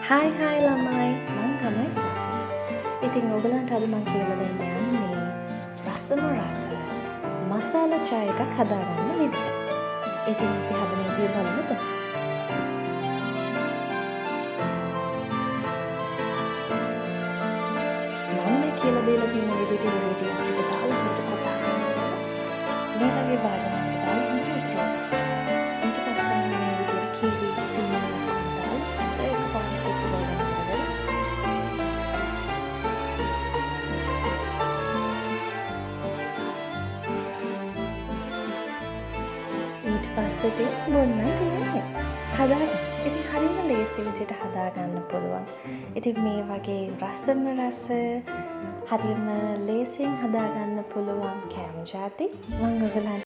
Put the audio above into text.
Hi hi ළමයි මං තමයි සොෆි. ඉතින් ඔයගලන්ට අද මං කියලා දෙන්න යන්නේ රසම රස මසාලා චාය එකක් හදාගන්න විදිහ. ඉතින් අපි හදන විදිහ බලමුද? මම මේ කියලා දීලා තියෙන විදිහට ඉන්ග්‍රීඩියන්ට්ස් ටික දාලා හොඳට කොටා ගන්නවා. මේ වගේ භාජනයකට දාලා හොඳට උතුරනවා. ඊට පස්සේ තමයි මේ විදිහට කිවි සීනි දාලා ඒක පාට උතුරලා ගන්නවා. ඊට පස්සේ ඉතින් බොන්නයි තියෙන්නේ. හදාගන්න. ඉතින් හරිම ලේසි විදිහට හදාගන්න පුළුවන්. ඉතින් මේ වගේ රසම රස හරිම ලේසියෙන් හදාගන්න පුළුවන් කෑම ජාති මම ඔයගලන්ට